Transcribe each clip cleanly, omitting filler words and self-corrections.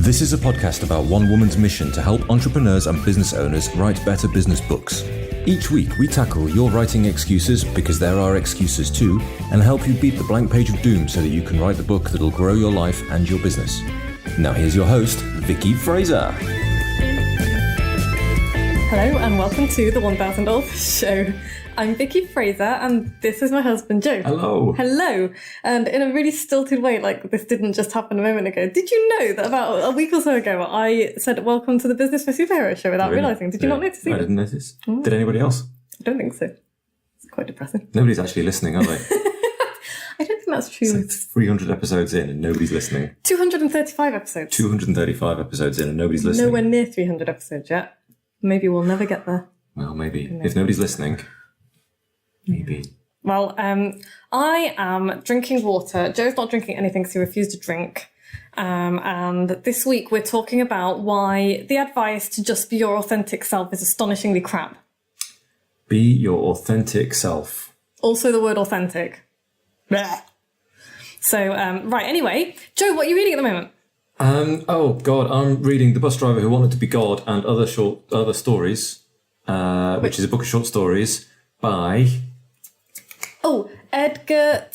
This is a podcast about one woman's mission to help entrepreneurs and business owners write better business books. Each week, we tackle your writing excuses, because there are excuses too, and help you beat the blank page of doom so that you can write the book that'll grow your life and your business. Now here's your host, Vicky Fraser. Hello and welcome to the 1000 Authors Show. I'm Vicky Fraser and this is my husband Joe. Hello. Hello. And in a really stilted way, like this didn't just happen a moment ago. Did you know that about a week or so ago I said welcome to the Business for Superheroes show without realising? Did you not notice it? I didn't notice. Did anybody else? I don't think so. It's quite depressing. Nobody's actually listening, are they? I don't think that's true. It's 300 episodes in and nobody's listening. 235 episodes. 235 episodes in and nobody's listening. Nowhere near 300 episodes yet. Maybe we'll never get there. Well, maybe. If nobody's listening, maybe. Well, I am drinking water. Joe's not drinking anything because he refused to drink. And this week we're talking about why the advice to just be your authentic self is astonishingly crap. Be your authentic self. Also the word authentic. Blech. So, right, anyway. Joe, what are you reading at the moment? Oh God, I'm reading The Bus Driver Who Wanted to Be God and Other Stories, which is a book of short stories by... Oh, Edgar...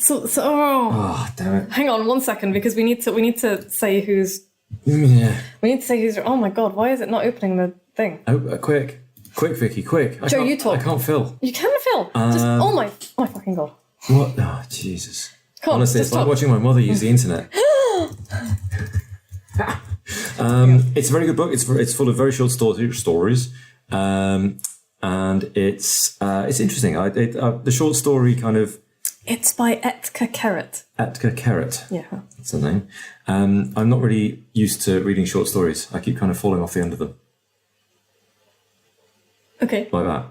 Oh, damn it. Hang on 1 second, because we need to say who's... Yeah. We need to say who's... Oh my God, why is it not opening the thing? Oh, quick, Vicky, quick. Joe, you talk. I can't fill. You can fill. Just, oh my fucking God. What? Oh, Jesus. Come on, honestly, it's like watching my mother use the internet. It's a very good book. It's full of very short stories, and it's interesting. The short story kind of. It's by Etka Carrot. Etka Carrot. Yeah, that's the name. I'm not really used to reading short stories. I keep kind of falling off the end of them. Okay. Like that.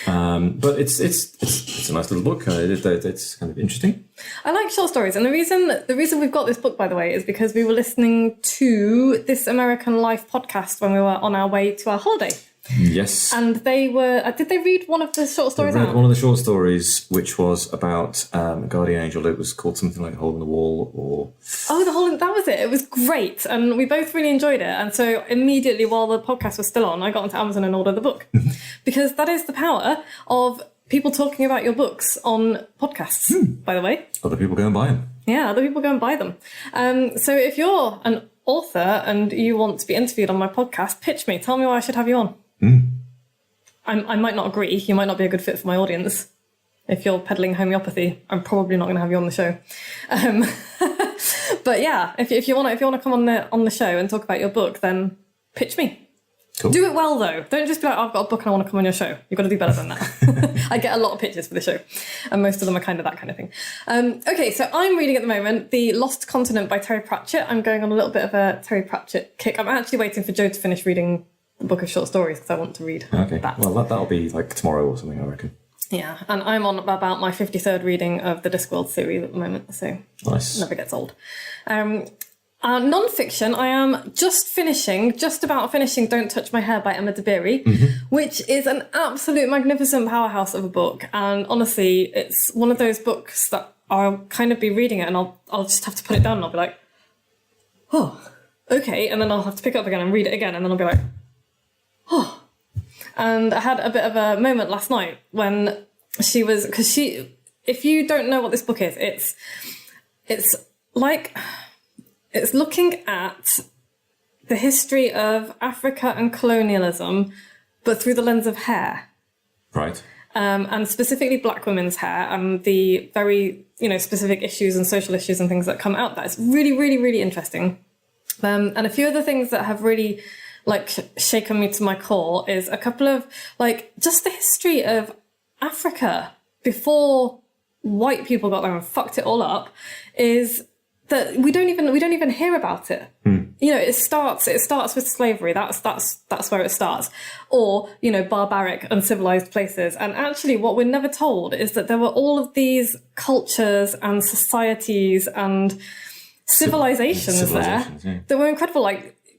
But it's a nice little book. It's kind of interesting. I like short stories, and the reason we've got this book, by the way, is because we were listening to This American Life podcast when we were on our way to our holiday. Yes. And they were. Did they read one of the short stories? I read one of the short stories, which was about a guardian angel. It was called something like Hole in the Wall, or that was it. It was great, and we both really enjoyed it. And so immediately, while the podcast was still on, I got onto Amazon and ordered the book because that is the power of people talking about your books on podcasts. By the way, other people go and buy them. Yeah, other people go and buy them. So if you're an author and you want to be interviewed on my podcast, pitch me. Tell me why I should have you on. I might not agree. You might not be a good fit for my audience. If you're peddling homeopathy, I'm probably not going to have you on the show. But yeah, if you want to come on the show and talk about your book, then pitch me. Cool. Do it well though. Don't just be like, I've got a book and I want to come on your show. You've got to do better than that. I get a lot of pitches for the show, and most of them are kind of that kind of thing. Okay, so I'm reading at the moment The Lost Continent by Terry Pratchett. I'm going on a little bit of a Terry Pratchett kick. I'm actually waiting for Joe to finish reading the book of short stories because I want to read that. Well, that'll be like tomorrow or something, I reckon. Yeah, and I'm on about my 53rd reading of the Discworld series at the moment, so nice. Never gets old. Non-fiction, I am just about finishing Don't Touch My Hair by Emma Dabiri, which is an absolute magnificent powerhouse of a book. And honestly, it's one of those books that I'll kind of be reading it and I'll just have to put it down and I'll be like, oh, okay. And then I'll have to pick it up again and read it again. And then I'll be like, oh. And I had a bit of a moment last night when if you don't know what this book is, it's looking at the history of Africa and colonialism, but through the lens of hair. Right. And specifically black women's hair and the very, specific issues and social issues and things that come out that. It's really, really, really interesting. And a few of the things that have really shaken me to my core is a couple of just the history of Africa before white people got there and fucked it all up is that we don't even hear about it. It starts with slavery. That's where it starts. Or, barbaric, uncivilized places. And actually what we're never told is that there were all of these cultures and societies and civilizations there that were incredible.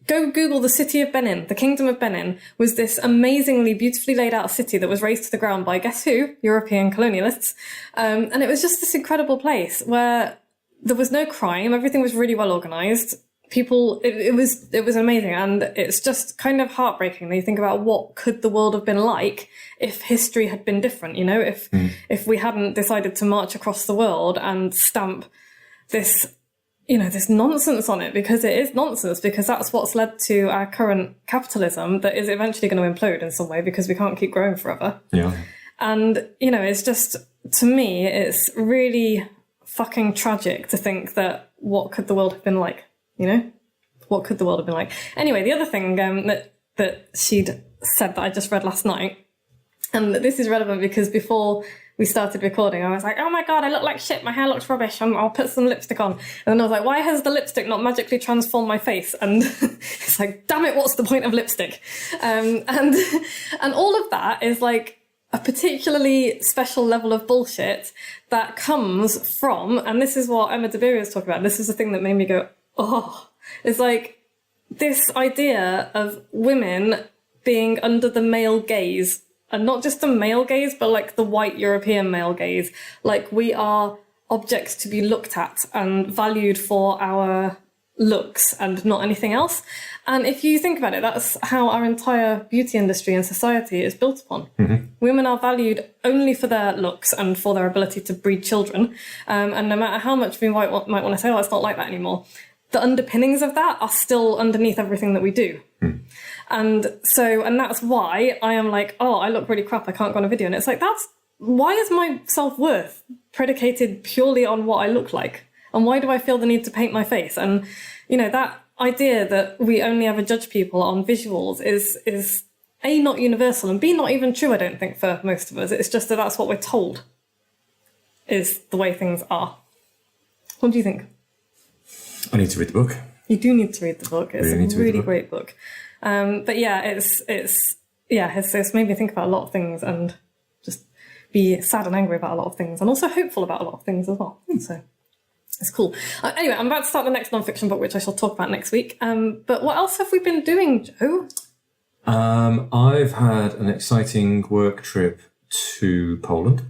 Go Google the city of Benin. The kingdom of Benin was this amazingly beautifully laid out city that was razed to the ground by, guess who? European colonialists. And it was just this incredible place where there was no crime. Everything was really well organized. it was amazing, and it's just kind of heartbreaking that you think about what could the world have been like if history had been different, you know, if we hadn't decided to march across the world and stamp this, you know, this nonsense on it, because it is nonsense, because that's what's led to our current capitalism that is eventually going to implode in some way because we can't keep growing forever. Yeah. And, you know, it's just, to me, it's really fucking tragic to think that what could the world have been like? You know, what could the world have been like? Anyway, the other thing that she'd said that I just read last night, and this is relevant because before we started recording, I was like, oh my God, I look like shit. My hair looks rubbish. I'll put some lipstick on. And then I was like, why has the lipstick not magically transformed my face? And it's like, damn it, what's the point of lipstick? And all of that is like a particularly special level of bullshit that comes from, and this is what Emma Dabiri was talking about. This is the thing that made me go, oh, it's like this idea of women being under the male gaze, and not just the male gaze, but like the white European male gaze. Like we are objects to be looked at and valued for our looks and not anything else. And if you think about it, that's how our entire beauty industry and society is built upon. Mm-hmm. Women are valued only for their looks and for their ability to breed children. And no matter how much we might want to say, oh, it's not like that anymore, the underpinnings of that are still underneath everything that we do. Mm. And that's why I am like, oh, I look really crap, I can't go on a video. And it's like, why is my self-worth predicated purely on what I look like? And why do I feel the need to paint my face? And, you know, that idea that we only ever judge people on visuals is A, not universal, and B, not even true, I don't think, for most of us. It's just that that's what we're told is the way things are. What do you think? I need to read the book. You do need to read the book. It's a really great book. But yeah, it's made me think about a lot of things and just be sad and angry about a lot of things, and also hopeful about a lot of things as well. So it's cool. Anyway, I'm about to start the next non-fiction book, which I shall talk about next week. But what else have we been doing, Joe? I've had an exciting work trip to Poland,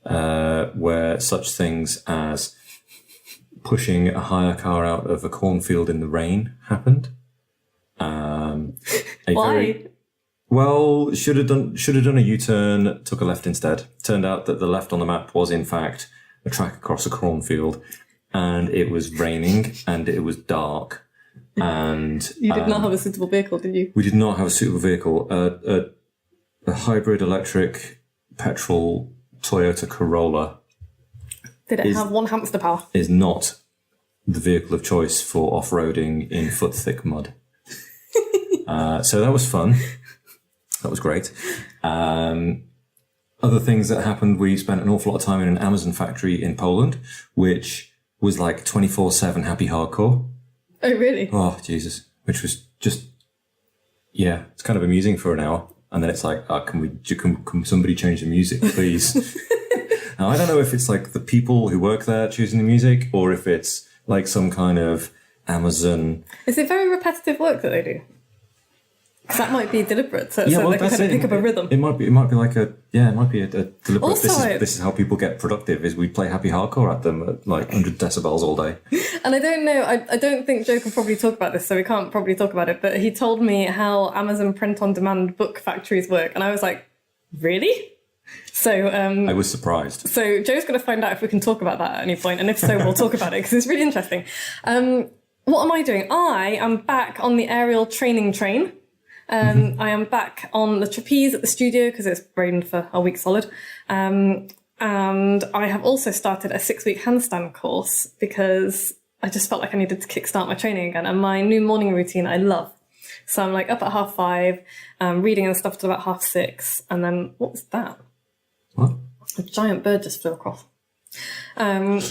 where such things as pushing a hire car out of a cornfield in the rain happened. Why? Should have done a U-turn, took a left instead. Turned out that the left on the map was in fact a track across a cornfield, and it was raining and it was dark. And you did not have a suitable vehicle, did you? We did not have a suitable vehicle. A hybrid electric petrol Toyota Corolla. Did it have one hamster power? Is not the vehicle of choice for off-roading in foot-thick mud. So that was fun. That was great. Other things that happened, we spent an awful lot of time in an Amazon factory in Poland, which was like 24/7 happy hardcore. Oh, really? Oh, Jesus. Which was just, yeah, it's kind of amusing for an hour. And then it's like, can somebody change the music, please? Now, I don't know if it's like the people who work there choosing the music, or if it's like some kind of Amazon. Is it very repetitive work that they do? Because that might be deliberate, so they can kind of pick up a rhythm. It might be like a deliberate. Also, this is how people get productive. Is we play happy hardcore at them at like 100 decibels all day. And I don't know. I don't think Joe can probably talk about this, so we can't probably talk about it. But he told me how Amazon print-on-demand book factories work, and I was like, really? So I was surprised. So Joe's going to find out if we can talk about that at any point, and if so, we'll talk about it because it's really interesting. What am I doing? I am back on the aerial training train. I am back on the trapeze at the studio because it's rained for a week solid. And I have also started a 6-week handstand course because I just felt like I needed to kickstart my training again. And my new morning routine I love. So I'm like up at 5:30, reading and stuff till about 6:30. And then, what was that? What? A giant bird just flew across. And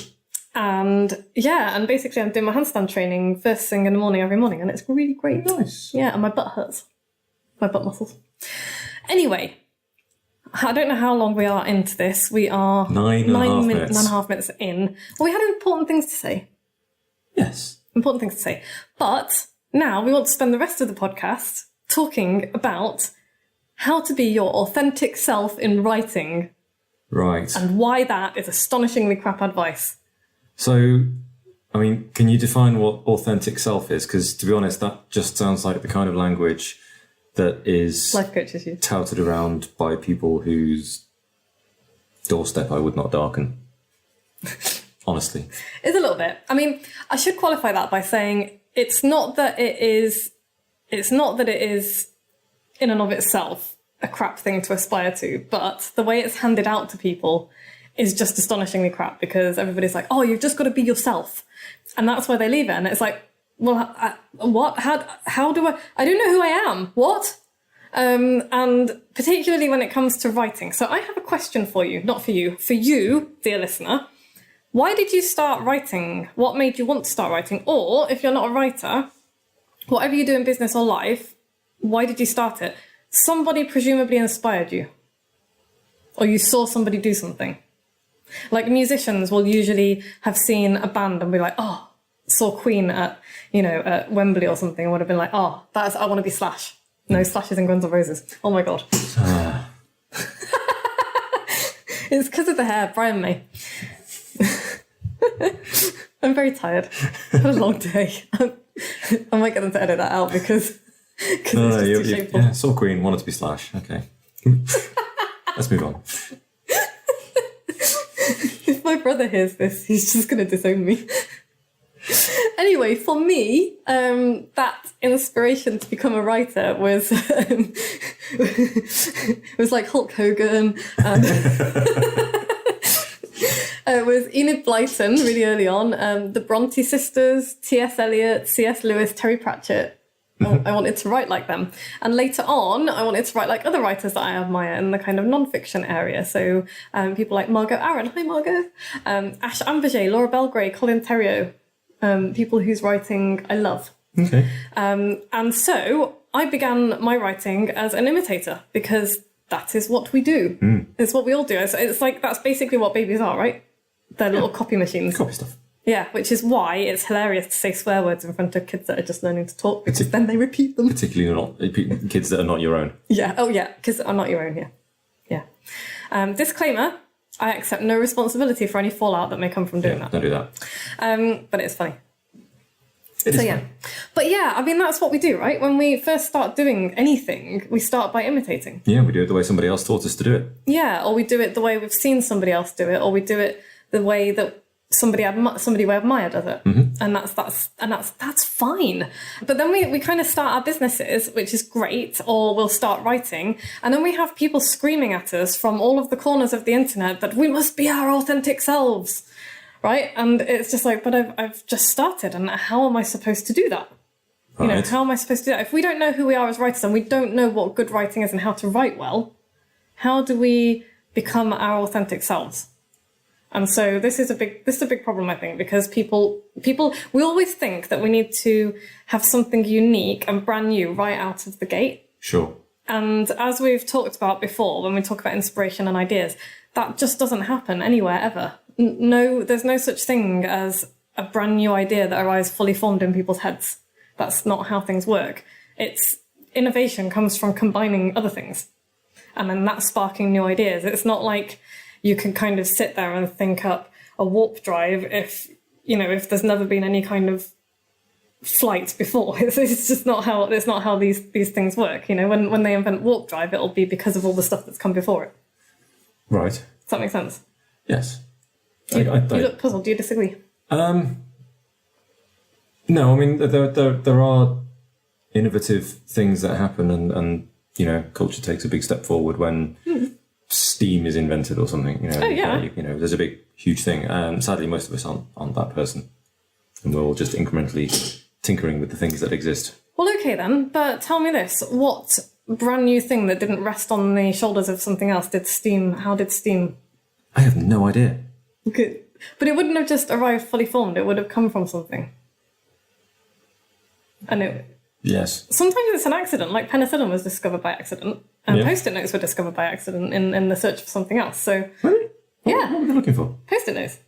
basically I'm doing my handstand training first thing in the morning every morning, and it's really great. Nice. Yeah, and my butt hurts. My butt muscles. Anyway, I don't know how long we are into this. We are 9.5 minutes in. Well, we had important things to say. Yes. Important things to say. But now we want to spend the rest of the podcast talking about how to be your authentic self in writing. Right. And why that is astonishingly crap advice. So, I mean, can you define what authentic self is? Because to be honest, that just sounds like the kind of language that is Life coaches use. touted around by people whose doorstep I would not darken. Honestly. It's a little bit. I mean, I should qualify that by saying it's not that it is in and of itself a crap thing to aspire to, but the way it's handed out to people is just astonishingly crap, because everybody's like, oh, you've just got to be yourself. And that's why they leave it. And it's like, well, what? How do I don't know who I am. What? And particularly when it comes to writing. So I have a question for you, not for you, dear listener. Why did you start writing? What made you want to start writing? Or if you're not a writer, whatever you do in business or life, why did you start it? Somebody presumably inspired you. Or you saw somebody do something. Like musicians will usually have seen a band and be like, oh, saw Queen at Wembley or something, and would have been like, oh, I want to be Slash. No, Slash is in Guns N' Roses. Oh my God. It's because of the hair, Brian May. I'm very tired. I had a long day. I might get them to edit that out because it's just too shameful. Yeah, saw Queen, wanted to be Slash. Okay. Let's move on. If my brother hears this, he's just going to disown me. Anyway, for me, that inspiration to become a writer was like Hulk Hogan. It was Enid Blyton really early on, the Bronte sisters, T.S. Eliot, C.S. Lewis, Terry Pratchett. I wanted to write like them. And later on, I wanted to write like other writers that I admire in the kind of non-fiction area. So people like Margot Aaron. Hi, Margot. Ash Amberger, Laura Belgray, Colin Theriot. People whose writing I love. Okay. And so I began my writing as an imitator, because that is what we do. It's what we all do. It's like, that's basically what babies are, right? They're little copy machines. Copy stuff. Yeah, which is why it's hilarious to say swear words in front of kids that are just learning to talk, because then they repeat them. Particularly not kids that are not your own. Yeah. Oh, yeah. Kids that are not your own. Yeah. Yeah. Disclaimer: I accept no responsibility for any fallout that may come from doing that. Don't do that. But it's funny. It is So yeah. fun. But yeah, I mean, that's what we do, right? When we first start doing anything, we start by imitating. Yeah, we do it the way somebody else taught us to do it. Yeah, or we do it the way we've seen somebody else do it, or we do it the way that somebody we admire does it. And that's fine. But then we kind of start our businesses, which is great, or we'll start writing, and then we have people screaming at us from all of the corners of the internet that we must be our authentic selves, right? And it's just like, but I've just started, and how am I supposed to do that? You know, how am I supposed to do that? If we don't know who we are as writers, and we don't know what good writing is and how to write well, how do we become our authentic selves? And so this is a big problem, I think, because people, we always think that we need to have something unique and brand new right out of the gate. Sure. And as we've talked about before, when we talk about inspiration and ideas, that just doesn't happen anywhere ever. No, there's no such thing as a brand new idea that arrives fully formed in people's heads. That's not how things work. Innovation comes from combining other things, and then that's sparking new ideas. It's not like you can kind of sit there and think up a warp drive if there's never been any kind of flight before. It's just not how these things work. When they invent warp drive, it'll be because of all the stuff that's come before it. Right. Does that make sense? Yes. You look puzzled. Do you disagree? No, I mean, there are innovative things that happen, and culture takes a big step forward when steam is invented or something. Oh, yeah. There's a big, huge thing. Sadly, most of us aren't that person, and we're all just incrementally tinkering with the things that exist. Well, okay then, but tell me this: what brand new thing that didn't rest on the shoulders of something else did steam? How did steam? I have no idea. Good. But it wouldn't have just arrived fully formed. It would have come from something. And yes. Sometimes it's an accident, like penicillin was discovered by accident, and Post-it notes were discovered by accident in the search for something else. So, really? Yeah. What were they looking for? Post-it notes.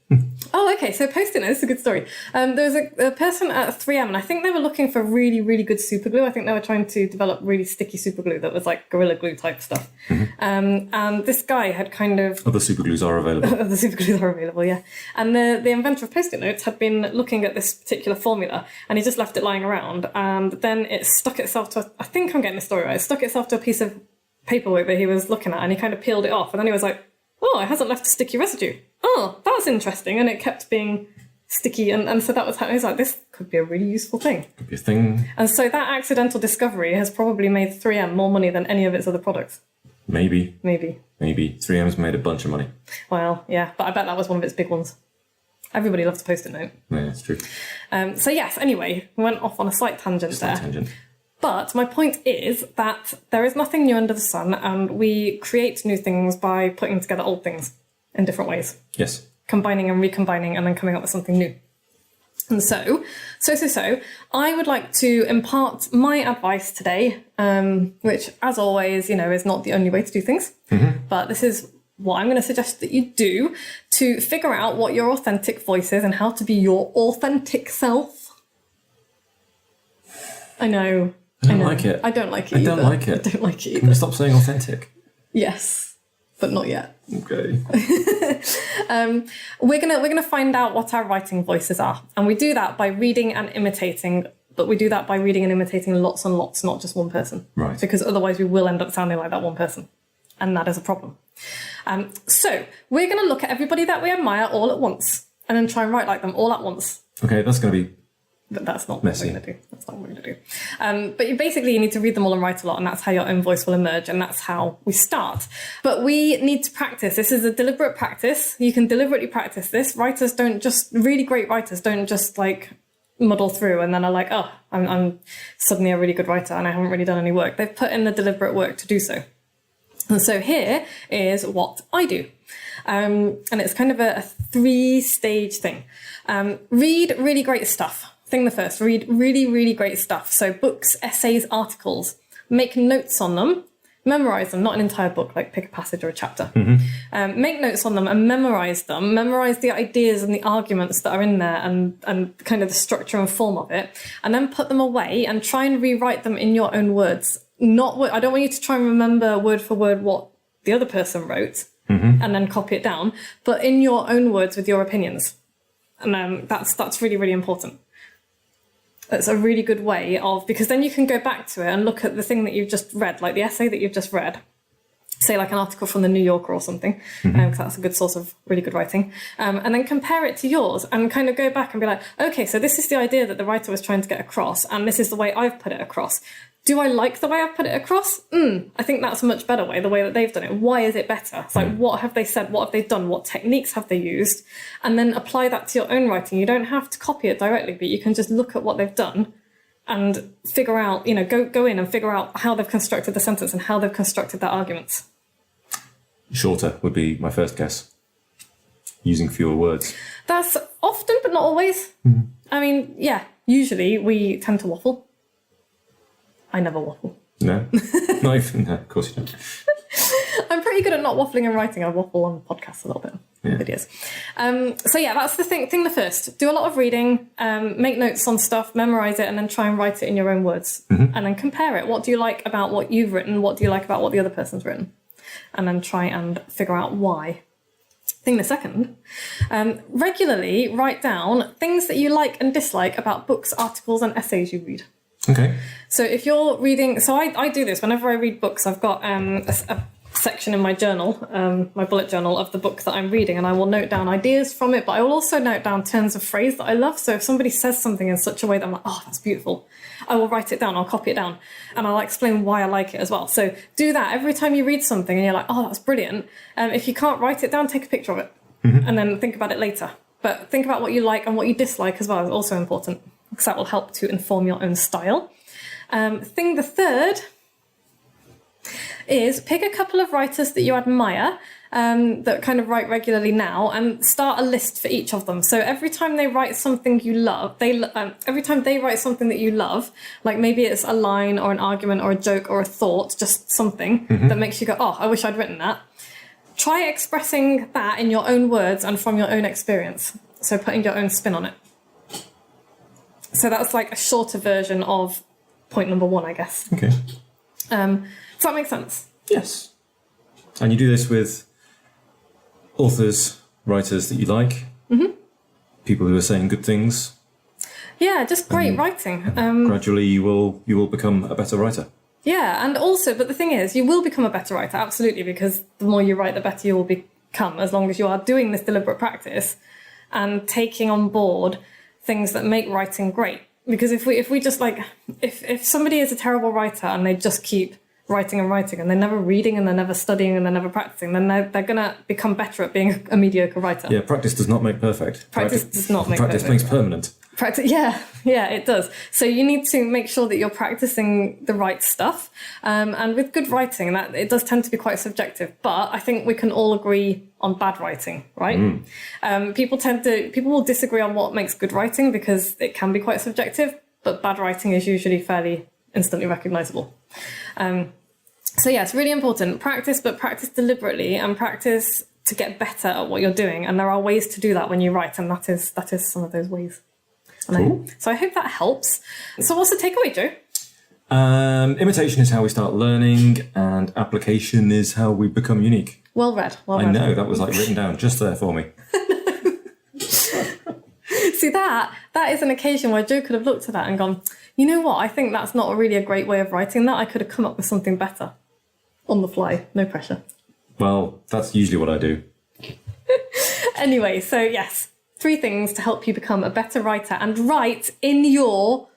Oh, okay. So post-it notes is a good story. There was a person at 3M, and I think they were looking for really, really good super glue. I think they were trying to develop really sticky super glue that was like Gorilla Glue type stuff. And this guy had kind of... Other super glues are available. The super glues are available, yeah. And the inventor of post-it notes had been looking at this particular formula, and he just left it lying around, and then it stuck itself to... I think I'm getting the story right. It stuck itself to a piece of paperwork that he was looking at, and he kind of peeled it off, and then he was like, oh, it hasn't left a sticky residue. Oh, that's interesting. And it kept being sticky. And so that was how I was like, this could be a really useful thing. Could be a thing. And so that accidental discovery has probably made 3M more money than any of its other products. Maybe. 3M's made a bunch of money. Well, yeah, but I bet that was one of its big ones. Everybody loves a post-it note. Yeah, that's true. So yes, anyway, we went off on a slight tangent there. Tangent. But my point is that there is nothing new under the sun, and we create new things by putting together old things in different ways. Yes. Combining and recombining and then coming up with something new. And so, I would like to impart my advice today, which, as always, is not the only way to do things. But this is what I'm going to suggest that you do to figure out what your authentic voice is and how to be your authentic self. I know. I don't like it. I don't like it I either. don't like it. I don't like it either. Can you stop saying authentic? Yes, but not yet. Okay. We're gonna find out what our writing voices are, and we do that by reading and imitating. But we do that by reading and imitating lots and lots, not just one person. Right. Because otherwise we will end up sounding like that one person, and that is a problem. So we're gonna look at everybody that we admire all at once, and then try and write like them all at once. Okay, that's going to be... But that's not messy. what we're going to do. That's not what we're going to do. But you need to read them all and write a lot, and that's how your own voice will emerge, and that's how we start. But we need to practice. This is a deliberate practice. You can deliberately practice this. Really great writers don't just like muddle through and then are like, oh, I'm suddenly a really good writer and I haven't really done any work. They've put in the deliberate work to do so. And so here is what I do. And it's kind of a 3-stage thing. Read really great stuff. Thing the first, read really, really great stuff. So books, essays, articles, make notes on them, memorize them, not an entire book, like pick a passage or a chapter. Make notes on them and memorize them. Memorize the ideas and the arguments that are in there and kind of the structure and form of it. And then put them away and try and rewrite them in your own words. I don't want you to try and remember word for word what the other person wrote and then copy it down, but in your own words with your opinions. And that's really, really important. It's a really good way because then you can go back to it and look at the thing that you've just read, like the essay that you've just read, say like an article from the New Yorker or something, because that's a good source of really good writing, and then compare it to yours and kind of go back and be like, okay, so this is the idea that the writer was trying to get across, and this is the way I've put it across. Do I like the way I've put it across? I think that's a much better way, the way that they've done it. Why is it better? It's like, what have they said? What have they done? What techniques have they used? And then apply that to your own writing. You don't have to copy it directly, but you can just look at what they've done and figure out, go in and figure out how they've constructed the sentence and how they've constructed their arguments. Shorter would be my first guess. Using fewer words. That's often, but not always. I mean, yeah, usually we tend to waffle. I never waffle. No? Not even? No, of course you don't. I'm pretty good at not waffling and writing. I waffle on podcasts a little bit, videos. So yeah, that's the thing the first. Do a lot of reading, make notes on stuff, memorize it, and then try and write it in your own words. And then compare it. What do you like about what you've written? What do you like about what the other person's written? And then try and figure out why. Thing the second, regularly write down things that you like and dislike about books, articles, and essays you read. Okay. So if you're reading, I do this whenever I read books. I've got a section in my journal, my bullet journal of the book that I'm reading, and I will note down ideas from it, but I will also note down turns of phrase that I love. So if somebody says something in such a way that I'm like, oh, that's beautiful, I will write it down, I'll copy it down, and I'll explain why I like it as well. So do that every time you read something and you're like, oh, that's brilliant. If you can't write it down, take a picture of it and then think about it later. But think about what you like and what you dislike as well is also important, because that will help to inform your own style. Thing the third is pick a couple of writers that you admire, that kind of write regularly now, and start a list for each of them. So every time they write something you love, every time they write something that you love, like maybe it's a line or an argument or a joke or a thought, just something that makes you go, oh, I wish I'd written that. try expressing that in your own words and from your own experience. So putting your own spin on it. So that's like a shorter version of point number 1, I guess. Okay. Does that make sense? Yes. And you do this with authors, writers that you like, people who are saying good things. Yeah, just great writing. Gradually, you will become a better writer. Yeah, and also, but the thing is, you will become a better writer, absolutely, because the more you write, the better you will become, as long as you are doing this deliberate practice and taking on board things that make writing great. Because if we just like, if somebody is a terrible writer and they just keep writing and writing and they're never reading and they're never studying and they're never practicing, then they're going to become better at being a mediocre writer. Yeah, practice does not make perfect. Practice does not make practice perfect. makes permanent. Yeah, it does. So you need to make sure that you're practicing the right stuff. And with good writing, that it does tend to be quite subjective. But I think we can all agree on bad writing, right? People will disagree on what makes good writing because it can be quite subjective. But bad writing is usually fairly instantly recognizable. So yeah, it's really important. Practice, but practice deliberately and practice to get better at what you're doing. And there are ways to do that when you write, and that is some of those ways. Cool. So I hope that helps. So what's the takeaway, Joe? Imitation is how we start learning, and application is how we become unique. Well read. I know, that was like written down just there for me. See, that is an occasion where Joe could have looked at that and gone, you know what, I think that's not really a great way of writing that. I could have come up with something better. On the fly, no pressure. Well, that's usually what I do. Anyway, so yes, 3 things to help you become a better writer and write in your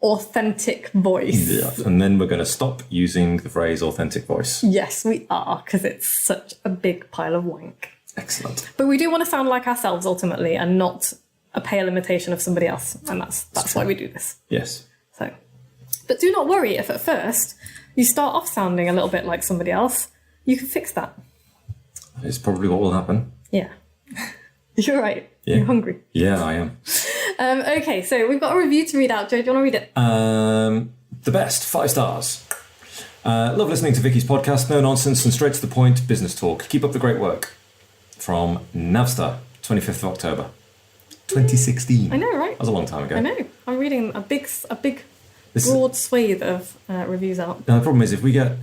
authentic voice. Yeah, and then we're going to stop using the phrase authentic voice. Yes, we are, because it's such a big pile of wank. Excellent. But we do want to sound like ourselves ultimately and not a pale imitation of somebody else. And that's why we do this. Yes. So, but do not worry if at first you start off sounding a little bit like somebody else. You can fix that. It's probably what will happen. Yeah. You're right. Yeah. You're hungry. Yeah, I am. Okay, so we've got a review to read out. Joe, do you want to read it? The best, 5 stars. Love listening to Vicky's podcast. No nonsense and straight to the point business talk. Keep up the great work. From Navstar, 25th of October, 2016. I know, right? That was a long time ago. I know. I'm reading a big broad swathe of reviews out. Now, the problem is if we get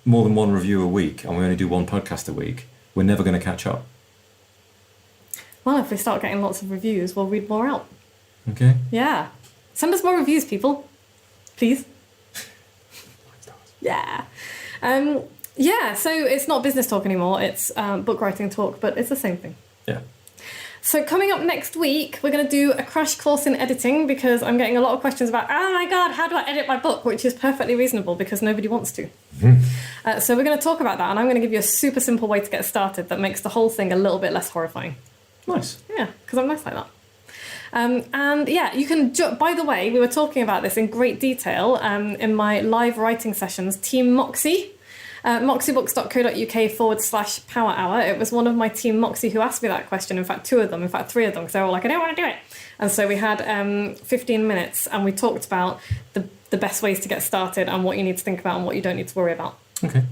more than 1 review a week and we only do 1 podcast a week, we're never going to catch up. Well, if we start getting lots of reviews, we'll read more out. Okay. Yeah. Send us more reviews, people. Please. Yeah. Yeah, so it's not business talk anymore. It's book writing talk, but it's the same thing. Yeah. So coming up next week, we're going to do a crash course in editing because I'm getting a lot of questions about, oh my God, how do I edit my book? Which is perfectly reasonable because nobody wants to. So we're going to talk about that, and I'm going to give you a super simple way to get started that makes the whole thing a little bit less horrifying. Nice. Yeah, because I'm nice like that. And yeah, you can, by the way, we were talking about this in great detail in my live writing sessions, Team Moxie, moxiebooks.co.uk/power hour. It was one of my Team Moxie who asked me that question. In fact, 3 of them, because they were all like, I don't want to do it. And so we had 15 minutes and we talked about the best ways to get started and what you need to think about and what you don't need to worry about. Okay.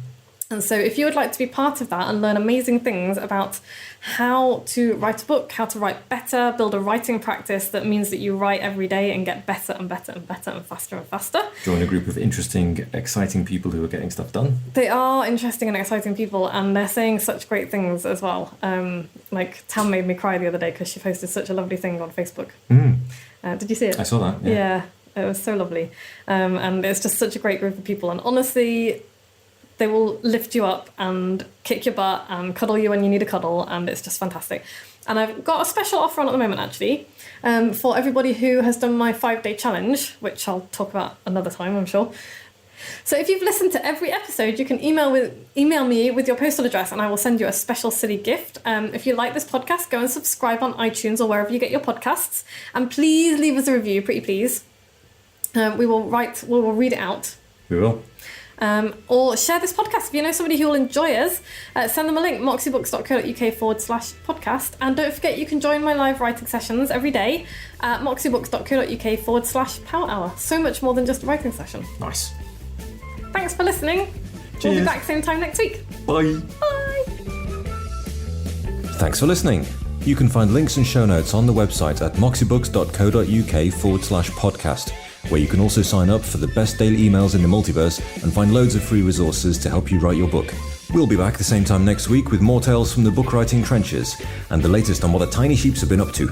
And so if you would like to be part of that and learn amazing things about how to write a book, how to write better, build a writing practice that means that you write every day and get better and better and better and faster, Join a group of interesting, exciting people who are getting stuff done. They are interesting and exciting people, and they're saying such great things as well. Like Tam made me cry the other day because she posted such a lovely thing on Facebook. Did you see it? I saw that, Yeah, it was so lovely. And it's just such a great group of people. And honestly, they will lift you up and kick your butt and cuddle you when you need a cuddle, and it's just fantastic. And I've got a special offer on at the moment, actually, for everybody who has done my 5-day challenge, which I'll talk about another time, I'm sure. So if you've listened to every episode, you can email me with your postal address and I will send you a special silly gift. If you like this podcast, go and subscribe on iTunes or wherever you get your podcasts. And please leave us a review, pretty please. We will read it out. We will. Or share this podcast. If you know somebody who will enjoy us, send them a link, moxiebooks.co.uk/podcast. And don't forget, you can join my live writing sessions every day at moxiebooks.co.uk/power hour. So much more than just a writing session. Nice. Thanks for listening. Cheers. We'll be back same time next week. Bye. Bye. Thanks for listening. You can find links and show notes on the website at moxiebooks.co.uk/podcast, where you can also sign up for the best daily emails in the multiverse and find loads of free resources to help you write your book. We'll be back the same time next week with more tales from the book writing trenches and the latest on what the tiny sheeps have been up to.